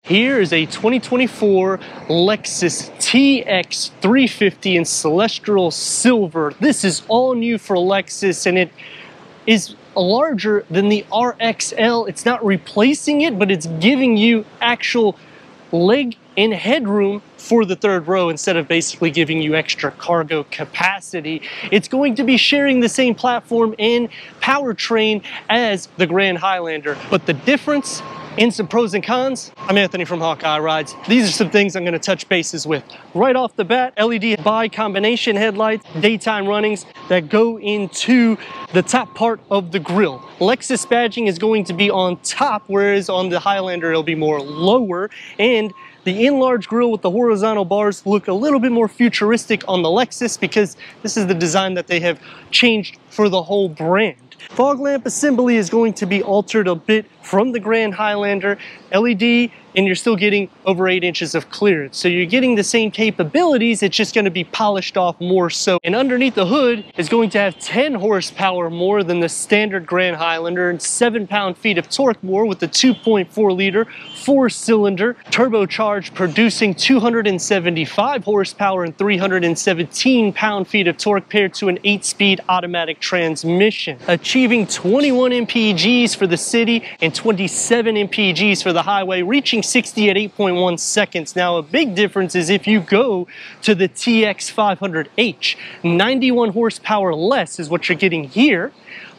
Here is a 2024 Lexus TX 350 in Celestial Silver. This is all new for Lexus, and it is larger than the RXL. It's not replacing it, but it's giving you actual leg and headroom for the third row instead of basically giving you extra cargo capacity. It's going to be sharing the same platform and powertrain as the Grand Highlander, but the difference in some pros and cons. I'm Anthony from Hawkeye Rides. These are some things I'm going to touch bases with. Right off the bat, LED bi-combination headlights, daytime runnings that go into the top part of the grille. Lexus badging is going to be on top, whereas on the Highlander it'll be more lower, and the enlarged grille with the horizontal bars look a little bit more futuristic on the Lexus because this is the design that they have changed for the whole brand. Fog lamp assembly is going to be altered a bit from the Grand Highlander. LED, and you're still getting over 8 inches of clearance. So you're getting the same capabilities, it's just going to be polished off more so. And underneath the hood is going to have 10 horsepower more than the standard Grand Highlander and 7 pound-feet of torque more with the 2.4 liter 4-cylinder turbocharged, producing 275 horsepower and 317 pound-feet of torque paired to an 8-speed automatic transmission, achieving 21 mpgs for the city and 27 mpgs for the highway, reaching 60 at 8.1 seconds. Now, a big difference is if you go to the TX 500H, 91 horsepower less is what you're getting here,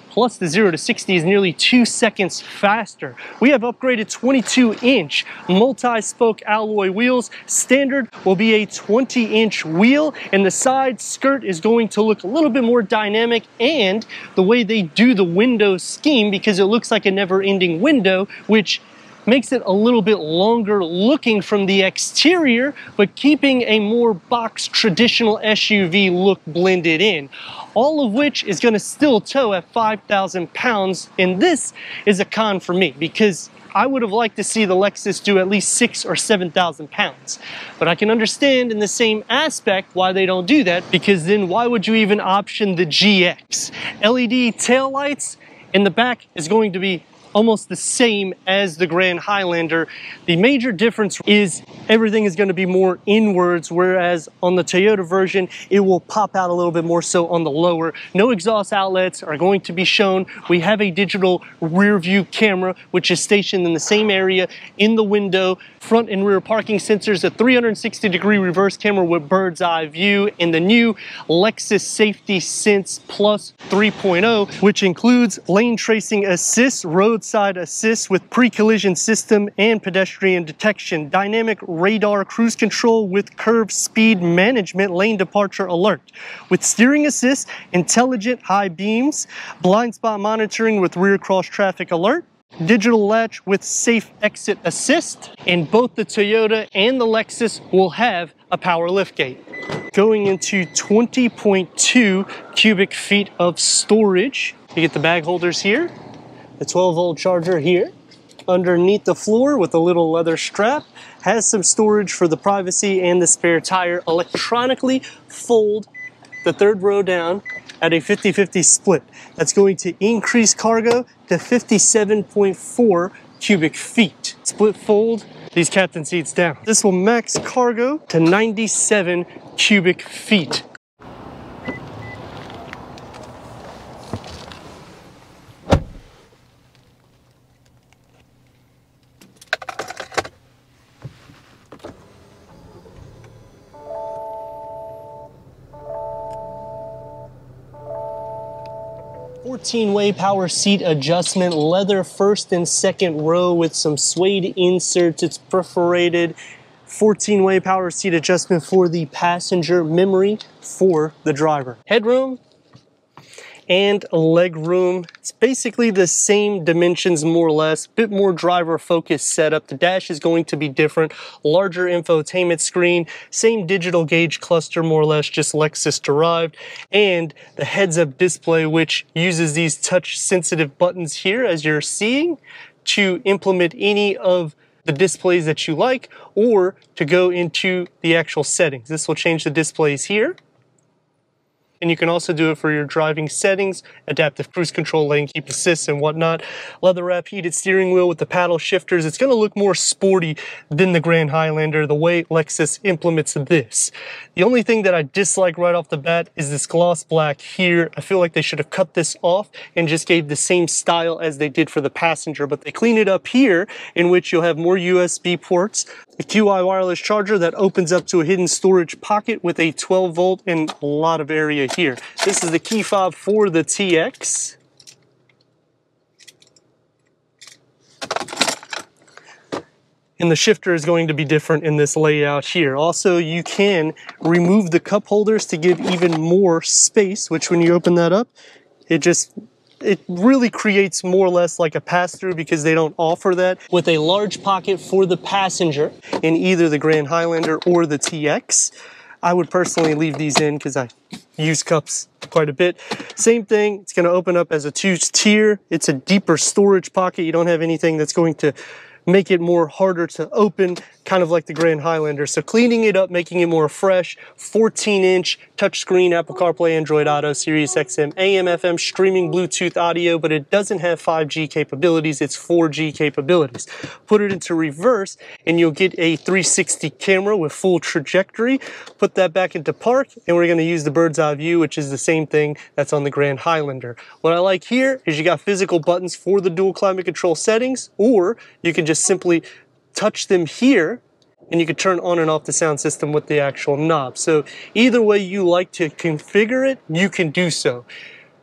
plus the 0 to 60 is nearly 2 seconds faster. We have upgraded 22-inch multi-spoke alloy wheels. Standard will be a 20-inch wheel, and the side skirt is going to look a little bit more dynamic, and the way they do the window scheme, because it looks like a never-ending window, which makes it a little bit longer looking from the exterior, but keeping a more box traditional SUV look blended in. All of which is going to still tow at 5,000 pounds, and this is a con for me because I would have liked to see the Lexus do at least 6,000 or 7,000 pounds. But I can understand in the same aspect why they don't do that, because then why would you even option the GX? LED taillights in the back is going to be almost the same as the Grand Highlander. The major difference is everything is going to be more inwards, whereas on the Toyota version, it will pop out a little bit more so on the lower. No exhaust outlets are going to be shown. We have a digital rear view camera, which is stationed in the same area in the window. Front and rear parking sensors, a 360-degree reverse camera with bird's eye view, and the new Lexus Safety Sense Plus 3.0, which includes lane tracing assist, roadside assist with pre-collision system and pedestrian detection, dynamic radar cruise control with curve speed management, lane departure alert, with steering assist, intelligent high beams, blind spot monitoring with rear cross traffic alert, digital latch with safe exit assist, and both the Toyota and the Lexus will have a power liftgate. Going into 20.2 cubic feet of storage. You get the bag holders here, the 12-volt charger here, underneath the floor with a little leather strap, has some storage for the privacy and the spare tire. Electronically fold the third row down at a 50-50 split. That's going to increase cargo to 57.4 cubic feet. Split fold these captain seats down. This will max cargo to 97 cubic feet. Fourteen-way power seat adjustment, leather first and second row with some suede inserts. It's perforated. 14-way power seat adjustment for the passenger, memory for the driver. Headroom and leg room. It's basically the same dimensions more or less, bit more driver focused setup. The dash is going to be different, larger infotainment screen, same digital gauge cluster more or less, just Lexus derived, and the heads up display, which uses these touch sensitive buttons here as you're seeing to implement any of the displays that you like or to go into the actual settings. This will change the displays here. And you can also do it for your driving settings, adaptive cruise control, lane keep assist and whatnot. Leather wrap heated steering wheel with the paddle shifters. It's going to look more sporty than the Grand Highlander, the way Lexus implements this. The only thing that I dislike right off the bat is this gloss black here. I feel like they should have cut this off and just gave the same style as they did for the passenger, but they clean it up here, in which you'll have more USB ports, a QI wireless charger that opens up to a hidden storage pocket with a 12 volt and a lot of area here. This is the key fob for the TX. And the shifter is going to be different in this layout here. Also, you can remove the cup holders to give even more space, which when you open that up, it really creates more or less like a pass-through because they don't offer that. With a large pocket for the passenger in either the Grand Highlander or the TX. I would personally leave these in because I use cups quite a bit. Same thing, it's gonna open up as a 2-tier. It's a deeper storage pocket. You don't have anything that's going to make it more harder to open, kind of like the Grand Highlander. So cleaning it up, making it more fresh, 14-inch touchscreen, Apple CarPlay, Android Auto, Sirius XM, AM, FM, streaming, Bluetooth audio, but it doesn't have 5G capabilities, it's 4G capabilities. Put it into reverse and you'll get a 360 camera with full trajectory. Put that back into park and we're gonna use the bird's eye view, which is the same thing that's on the Grand Highlander. What I like here is you got physical buttons for the dual climate control settings, or you can just simply touch them here and you can turn on and off the sound system with the actual knob. So either way you like to configure it, you can do so.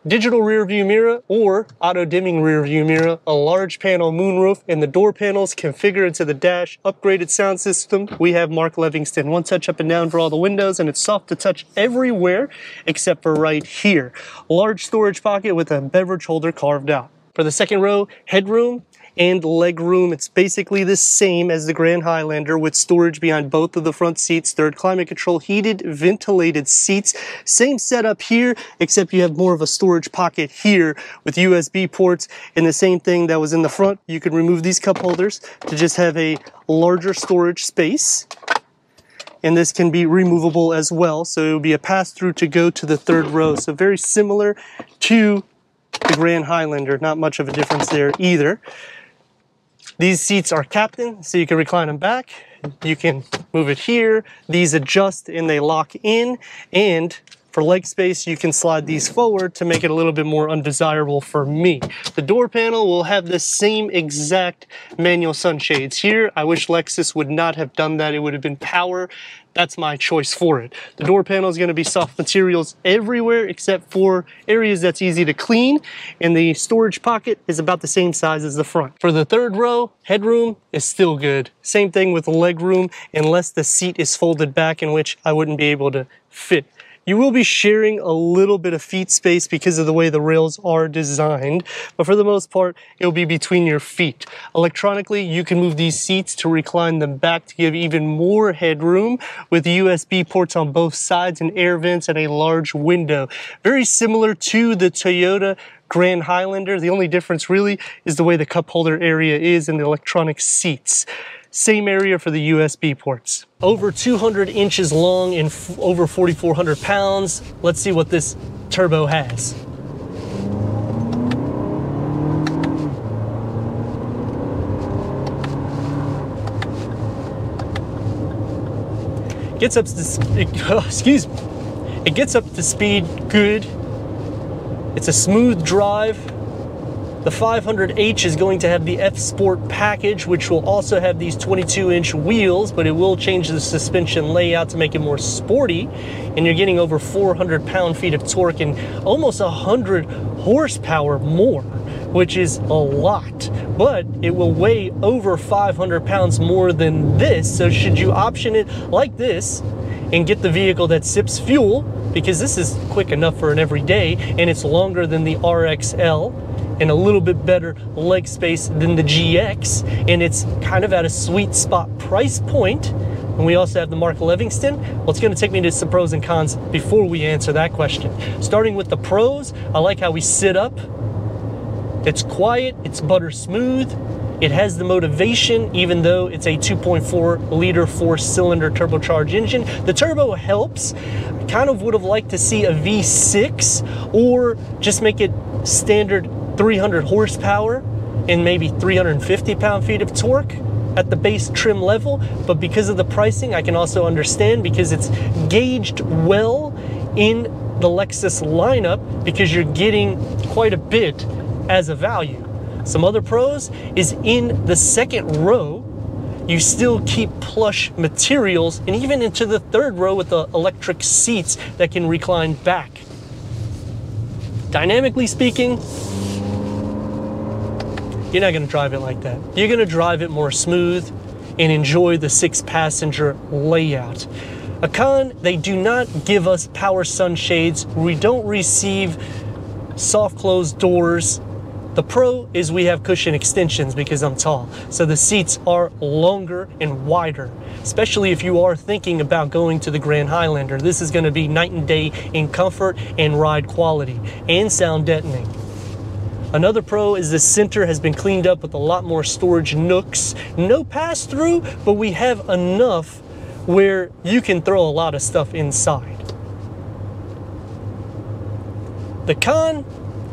Digital rear view mirror or auto dimming rear view mirror, a large panel moonroof, and the door panels configure into the dash, upgraded sound system. We have Mark Livingston, one touch up and down for all the windows, and it's soft to touch everywhere except for right here. Large storage pocket with a beverage holder carved out. For the second row, headroom and leg room, it's basically the same as the Grand Highlander with storage behind both of the front seats, third climate control, heated, ventilated seats. Same setup here, except you have more of a storage pocket here with USB ports, and the same thing that was in the front. You can remove these cup holders to just have a larger storage space. And this can be removable as well, so it will be a pass-through to go to the third row. So very similar to the Grand Highlander, not much of a difference there either. These seats are captain, so you can recline them back. You can move it here. These adjust and they lock in. And for leg space, you can slide these forward to make it a little bit more undesirable for me. The door panel will have the same exact manual sunshades here. I wish Lexus would not have done that. It would have been power. That's my choice for it. The door panel is going to be soft materials everywhere except for areas that's easy to clean, and the storage pocket is about the same size as the front. For the third row, headroom is still good. Same thing with the leg room, unless the seat is folded back, in which I wouldn't be able to fit. You will be sharing a little bit of feet space because of the way the rails are designed, but for the most part, it'll be between your feet. Electronically, you can move these seats to recline them back to give even more headroom with USB ports on both sides and air vents and a large window. Very similar to the Toyota Grand Highlander. The only difference really is the way the cup holder area is in the electronic seats. Same area for the USB ports. Over 200 inches long and over 4,400 pounds. Let's see what this turbo has. Gets up to, It gets up to speed good. It's a smooth drive. The 500H is going to have the F Sport package, which will also have these 22-inch wheels, but it will change the suspension layout to make it more sporty. And you're getting over 400 pound-feet of torque and almost 100 horsepower more, which is a lot. But it will weigh over 500 pounds more than this. So should you option it like this and get the vehicle that sips fuel, because this is quick enough for an everyday, and it's longer than the RXL, and a little bit better leg space than the GX, and it's kind of at a sweet spot price point. And we also have the Mark Livingston. Well, it's going to take me to some pros and cons before we answer that question. Starting with the pros, I like how we sit up. It's quiet, it's butter smooth. It has the motivation, even though it's a 2.4 liter 4-cylinder turbocharged engine. The turbo helps. I kind of would have liked to see a V6 or just make it standard 300 horsepower and maybe 350 pound-feet of torque at the base trim level, but because of the pricing, I can also understand, because it's gauged well in the Lexus lineup, because you're getting quite a bit as a value. Some other pros is in the second row, you still keep plush materials, and even into the third row with the electric seats that can recline back. Dynamically speaking, you're not gonna drive it like that. You're gonna drive it more smooth and enjoy the 6-passenger layout. A con, they do not give us power sunshades. We don't receive soft closed doors. The pro is we have cushion extensions because I'm tall. So the seats are longer and wider, especially if you are thinking about going to the Grand Highlander. This is gonna be night and day in comfort and ride quality and sound deadening. Another pro is the center has been cleaned up with a lot more storage nooks. No pass-through, but we have enough where you can throw a lot of stuff inside. The con,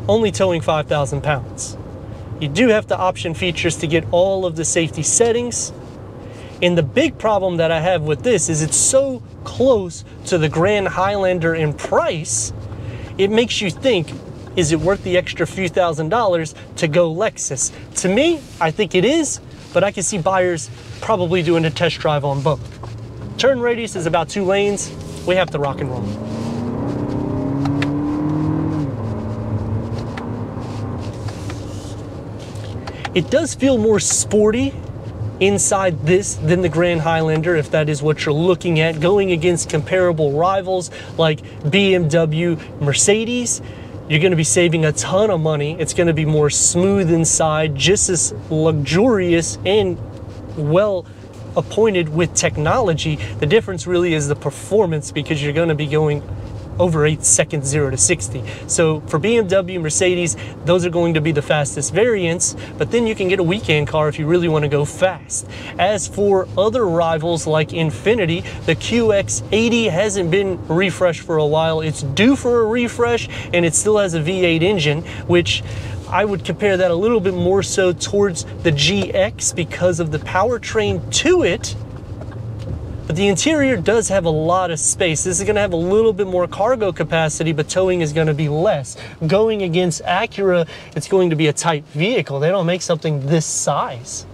only towing 5,000 pounds. You do have the option features to get all of the safety settings. And the big problem that I have with this is it's so close to the Grand Highlander in price, it makes you think, is it worth the extra few $1,000s to go Lexus? To me, I think it is, but I can see buyers probably doing a test drive on both. Turn radius is about 2 lanes. We have to rock and roll. It does feel more sporty inside this than the Grand Highlander, if that is what you're looking at, going against comparable rivals like BMW, Mercedes. You're going to be saving a ton of money. It's going to be more smooth inside, just as luxurious and well appointed with technology. The difference really is the performance, because you're going to be going over 8 seconds 0 to 60. So for BMW, Mercedes, those are going to be the fastest variants, but then you can get a weekend car if you really want to go fast. As for other rivals like Infiniti, the QX80 hasn't been refreshed for a while. It's due for a refresh, and it still has a V8 engine, which I would compare that a little bit more so towards the GX because of the powertrain to it. But the interior does have a lot of space. This is going to have a little bit more cargo capacity, but towing is going to be less. Going against Acura, it's going to be a tight vehicle. They don't make something this size.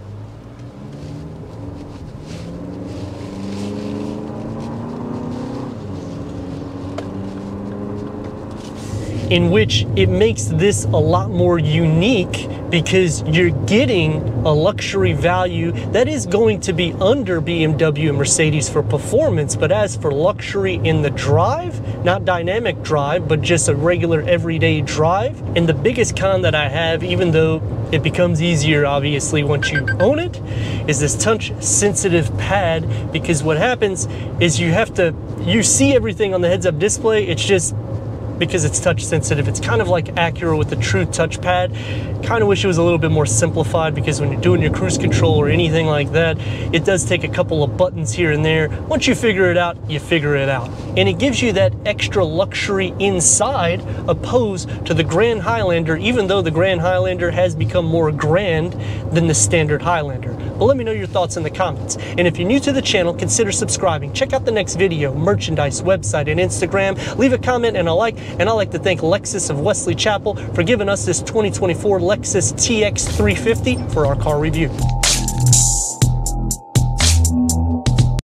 In which it makes this a lot more unique, because you're getting a luxury value that is going to be under BMW and Mercedes for performance, but as for luxury in the drive, not dynamic drive, but just a regular everyday drive. And the biggest con that I have, even though it becomes easier obviously once you own it, is this touch sensitive pad, because what happens is you see everything on the heads-up display. It's just because it's touch sensitive. It's kind of like Acura with the true touchpad. Kind of wish it was a little bit more simplified, because when you're doing your cruise control or anything like that, it does take a couple of buttons here and there. Once you figure it out, you figure it out. And it gives you that extra luxury inside, opposed to the Grand Highlander, even though the Grand Highlander has become more grand than the standard Highlander. But let me know your thoughts in the comments. And if you're new to the channel, consider subscribing. Check out the next video, merchandise, website, and Instagram. Leave a comment and a like. And I'd like to thank Lexus of Wesley Chapel for giving us this 2024 Lexus TX 350 for our car review.